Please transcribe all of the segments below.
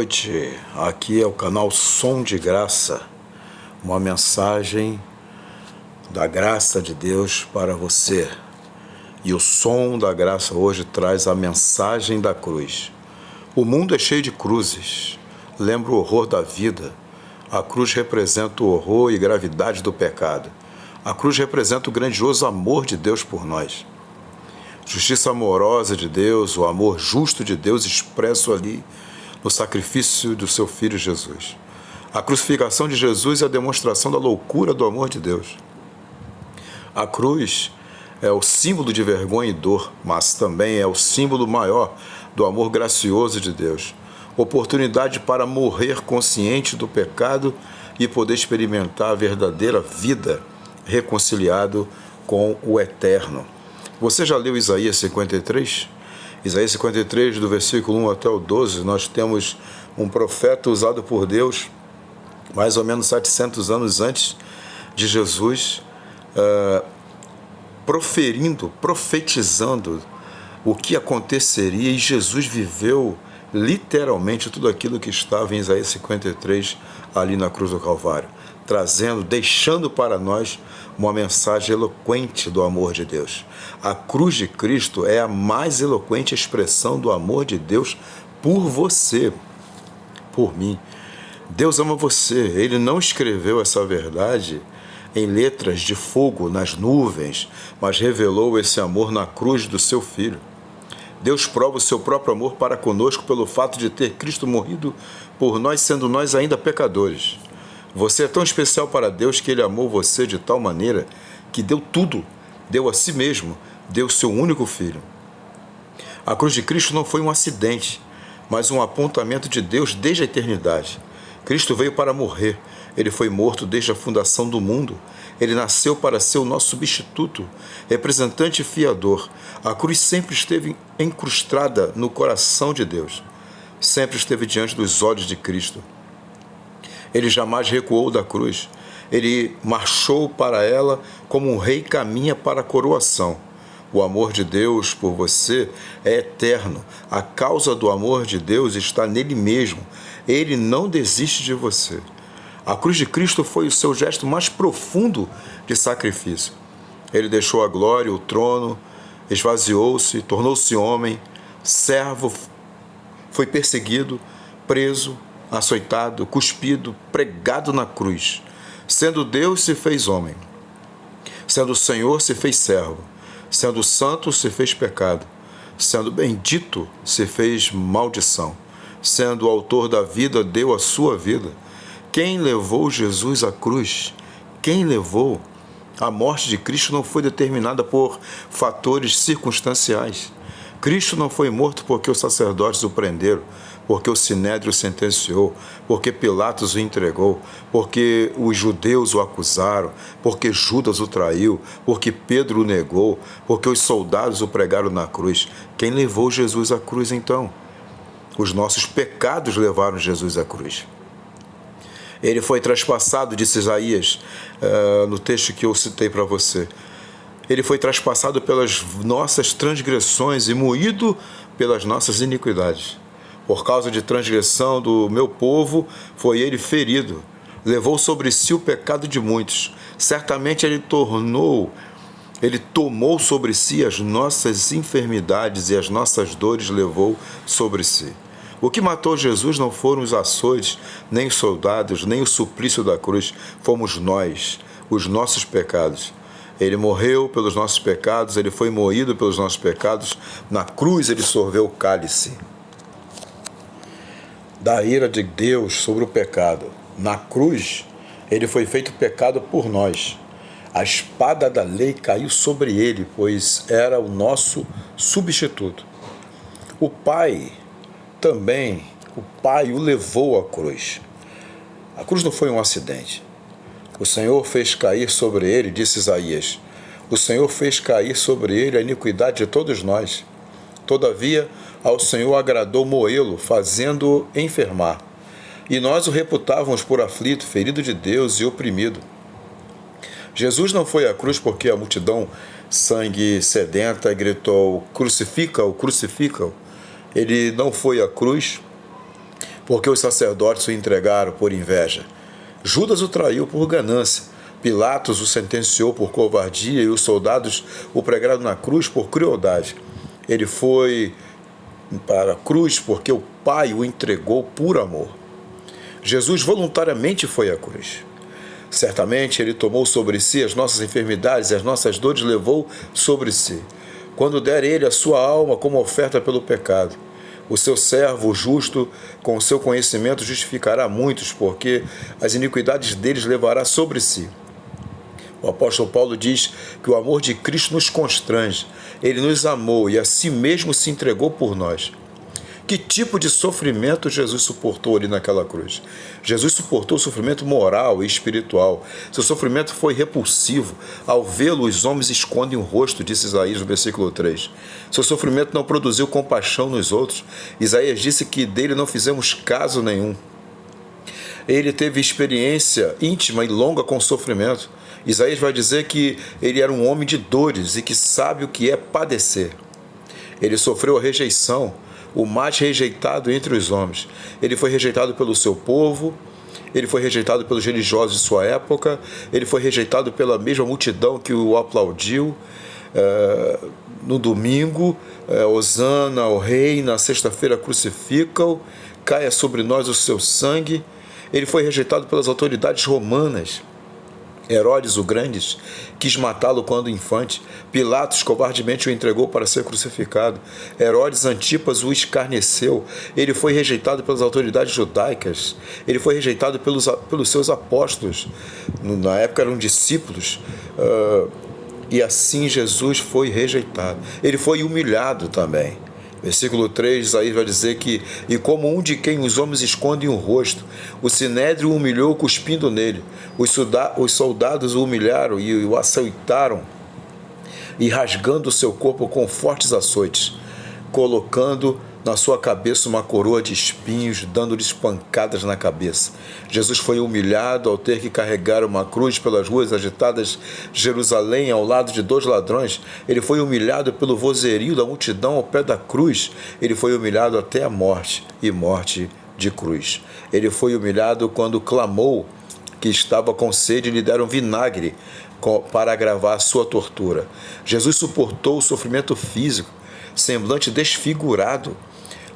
noite, aqui é o canal Som de Graça, uma mensagem da graça de Deus para você. E o Som da Graça hoje traz a mensagem da cruz. O mundo é cheio de cruzes, lembra o horror da vida. A cruz representa o horror e gravidade do pecado. A cruz representa o grandioso amor de Deus por nós. Justiça amorosa de Deus, o amor justo de Deus expresso ali no sacrifício do seu Filho Jesus. A crucificação de Jesus é a demonstração da loucura do amor de Deus. A cruz é o símbolo de vergonha e dor, mas também é o símbolo maior do amor gracioso de Deus. Oportunidade para morrer consciente do pecado e poder experimentar a verdadeira vida reconciliado com o Eterno. Você já leu Isaías 53? Isaías 53, do versículo 1 até o 12, nós temos um profeta usado por Deus mais ou menos 700 anos antes de Jesus, profetizando o que aconteceria, e Jesus viveu literalmente tudo aquilo que estava em Isaías 53 ali na cruz do Calvário, deixando para nós uma mensagem eloquente do amor de Deus. A cruz de Cristo é a mais eloquente expressão do amor de Deus por você, por mim. Deus ama você. Ele não escreveu essa verdade em letras de fogo nas nuvens, mas revelou esse amor na cruz do seu Filho. Deus prova o seu próprio amor para conosco pelo fato de ter Cristo morrido por nós, sendo nós ainda pecadores. Você é tão especial para Deus que Ele amou você de tal maneira que deu tudo, deu a si mesmo, deu seu único Filho. A cruz de Cristo não foi um acidente, mas um apontamento de Deus desde a eternidade. Cristo veio para morrer. Ele foi morto desde a fundação do mundo. Ele nasceu para ser o nosso substituto, representante e fiador. A cruz sempre esteve incrustada no coração de Deus. Sempre esteve diante dos olhos de Cristo. Ele jamais recuou da cruz. Ele marchou para ela como um rei caminha para a coroação. O amor de Deus por você é eterno. A causa do amor de Deus está nele mesmo. Ele não desiste de você. A cruz de Cristo foi o seu gesto mais profundo de sacrifício. Ele deixou a glória, o trono, esvaziou-se, tornou-se homem, servo, foi perseguido, preso, açoitado, cuspido, pregado na cruz. Sendo Deus, se fez homem. Sendo Senhor, se fez servo. Sendo santo, se fez pecado. Sendo bendito, se fez maldição. Sendo o autor da vida, deu a sua vida. Quem levou Jesus à cruz? Quem levou? A morte de Cristo não foi determinada por fatores circunstanciais. Cristo não foi morto porque os sacerdotes o prenderam, porque o Sinédrio o sentenciou, porque Pilatos o entregou, porque os judeus o acusaram, porque Judas o traiu, porque Pedro o negou, porque os soldados o pregaram na cruz. Quem levou Jesus à cruz então? Os nossos pecados levaram Jesus à cruz. Ele foi traspassado, disse Isaías, no texto que eu citei para você. Ele foi traspassado pelas nossas transgressões e moído pelas nossas iniquidades. Por causa de transgressão do meu povo, foi ele ferido. Levou sobre si o pecado de muitos. Certamente ele tomou sobre si as nossas enfermidades e as nossas dores levou sobre si. O que matou Jesus não foram os açoites, nem os soldados, nem o suplício da cruz. Fomos nós, os nossos pecados. Ele morreu pelos nossos pecados, ele foi moído pelos nossos pecados. Na cruz ele sorveu o cálice da ira de Deus sobre o pecado. Na cruz ele foi feito pecado por nós. A espada da lei caiu sobre ele, pois era o nosso substituto. O Pai o levou à cruz. A cruz não foi um acidente. O Senhor fez cair sobre ele, disse Isaías, o Senhor fez cair sobre ele a iniquidade de todos nós. Todavia, ao Senhor agradou moê-lo, fazendo-o enfermar. E nós o reputávamos por aflito, ferido de Deus e oprimido. Jesus não foi à cruz porque a multidão sangue sedenta gritou, crucifica-o, crucifica-o. Ele não foi à cruz porque os sacerdotes o entregaram por inveja. Judas o traiu por ganância. Pilatos o sentenciou por covardia e os soldados o pregaram na cruz por crueldade. Ele foi para a cruz porque o Pai o entregou por amor. Jesus voluntariamente foi à cruz. Certamente ele tomou sobre si as nossas enfermidades e as nossas dores levou sobre si. Quando der ele a sua alma como oferta pelo pecado, o seu servo justo, com o seu conhecimento, justificará muitos, porque as iniquidades deles levará sobre si. O apóstolo Paulo diz que o amor de Cristo nos constrange. Ele nos amou e a si mesmo se entregou por nós. Que tipo de sofrimento Jesus suportou ali naquela cruz? Jesus suportou sofrimento moral e espiritual. Seu sofrimento foi repulsivo. Ao vê-lo, os homens escondem o rosto, disse Isaías no versículo 3. Seu sofrimento não produziu compaixão nos outros. Isaías disse que dele não fizemos caso nenhum. Ele teve experiência íntima e longa com o sofrimento. Isaías vai dizer que ele era um homem de dores e que sabe o que é padecer. Ele sofreu a rejeição, o mais rejeitado entre os homens. Ele foi rejeitado pelo seu povo, ele foi rejeitado pelos religiosos de sua época, ele foi rejeitado pela mesma multidão que o aplaudiu. No domingo, Hosana ao rei, na sexta-feira crucificam, caia sobre nós o seu sangue. Ele foi rejeitado pelas autoridades romanas. Herodes o Grande quis matá-lo quando infante. Pilatos covardemente o entregou para ser crucificado. Herodes Antipas o escarneceu. Ele foi rejeitado pelas autoridades judaicas. Ele foi rejeitado pelos seus apóstolos. Na época eram discípulos. E assim Jesus foi rejeitado. Ele foi humilhado também. Versículo 3, Isaías vai dizer que e como um de quem os homens escondem o rosto, o sinédrio o humilhou cuspindo nele. Os soldados o humilharam e o açoitaram, e rasgando o seu corpo com fortes açoites, colocando na sua cabeça uma coroa de espinhos, dando-lhes pancadas na cabeça. Jesus foi humilhado ao ter que carregar uma cruz pelas ruas agitadas de Jerusalém ao lado de 2 ladrões. Ele foi humilhado pelo vozerio da multidão ao pé da cruz. Ele foi humilhado até a morte, e morte de cruz. Ele foi humilhado quando clamou que estava com sede e lhe deram vinagre para agravar a sua tortura. Jesus suportou o sofrimento físico, semblante desfigurado.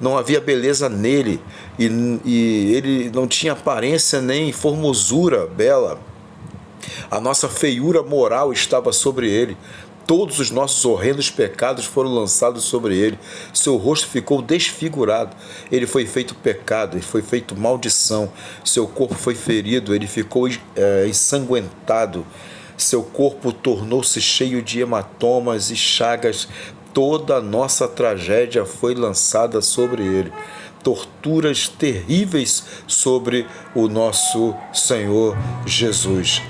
Não havia beleza nele e ele não tinha aparência nem formosura bela. A nossa feiura moral estava sobre ele. Todos os nossos horrendos pecados foram lançados sobre ele. Seu rosto ficou desfigurado. Ele foi feito pecado, ele foi feito maldição. Seu corpo foi ferido, ele ficou ensanguentado. Seu corpo tornou-se cheio de hematomas e chagas. Toda a nossa tragédia foi lançada sobre ele. Torturas terríveis sobre o nosso Senhor Jesus.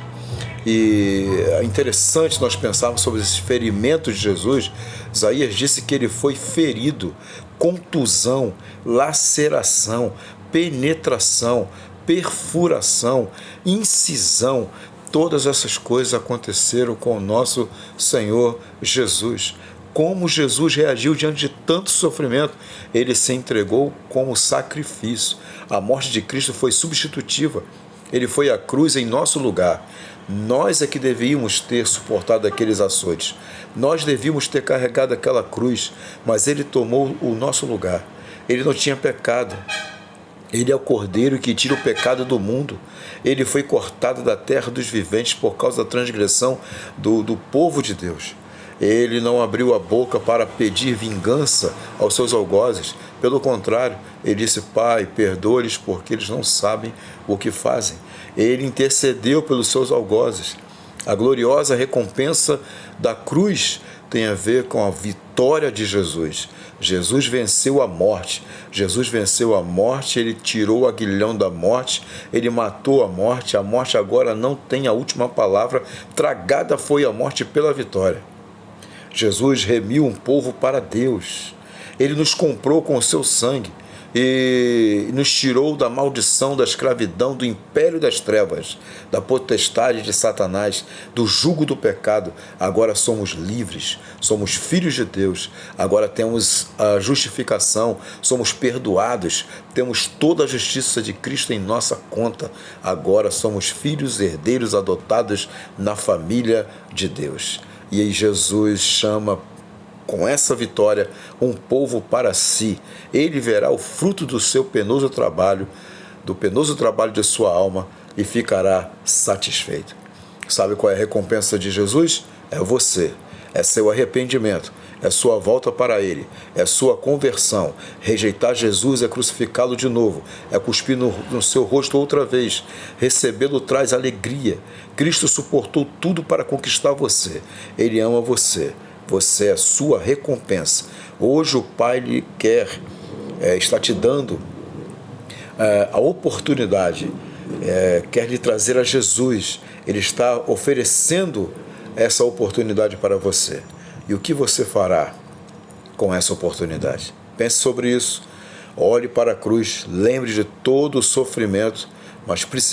E é interessante nós pensarmos sobre esses ferimentos de Jesus. Isaías disse que ele foi ferido, contusão, laceração, penetração, perfuração, incisão. Todas essas coisas aconteceram com o nosso Senhor Jesus. Como Jesus reagiu diante de tanto sofrimento? Ele se entregou como sacrifício. A morte de Cristo foi substitutiva. Ele foi à cruz em nosso lugar. Nós é que devíamos ter suportado aqueles açoites. Nós devíamos ter carregado aquela cruz, mas ele tomou o nosso lugar. Ele não tinha pecado. Ele é o Cordeiro que tira o pecado do mundo. Ele foi cortado da terra dos viventes por causa da transgressão do povo de Deus. Ele não abriu a boca para pedir vingança aos seus algozes. Pelo contrário, ele disse: Pai, perdoa-lhes porque eles não sabem o que fazem. Ele intercedeu pelos seus algozes. A gloriosa recompensa da cruz tem a ver com a vitória de Jesus. Jesus venceu a morte. Jesus venceu a morte, ele tirou o aguilhão da morte, ele matou a morte. A morte agora não tem a última palavra. Tragada foi a morte pela vitória. Jesus remiu um povo para Deus. Ele nos comprou com o seu sangue. e nos tirou da maldição, da escravidão, do império das trevas, da potestade de Satanás, do jugo do pecado. Agora somos livres, somos filhos de Deus, agora temos a justificação, somos perdoados, temos toda a justiça de Cristo em nossa conta. Agora somos filhos, herdeiros adotados na família de Deus. E aí Jesus chama, com essa vitória, um povo para si. Ele verá o fruto do seu penoso trabalho, do penoso trabalho de sua alma, e ficará satisfeito. Sabe qual é a recompensa de Jesus? É você, é seu arrependimento, é sua volta para Ele, é sua conversão. Rejeitar Jesus é crucificá-lo de novo, é cuspir no seu rosto outra vez. Recebê-lo traz alegria. Cristo suportou tudo para conquistar você. Ele ama você. Você é a sua recompensa. Hoje o Pai lhe está te dando a oportunidade, quer lhe trazer a Jesus. Ele está oferecendo essa oportunidade para você. E o que você fará com essa oportunidade? Pense sobre isso. Olhe para a cruz, lembre de todo o sofrimento, mas principalmente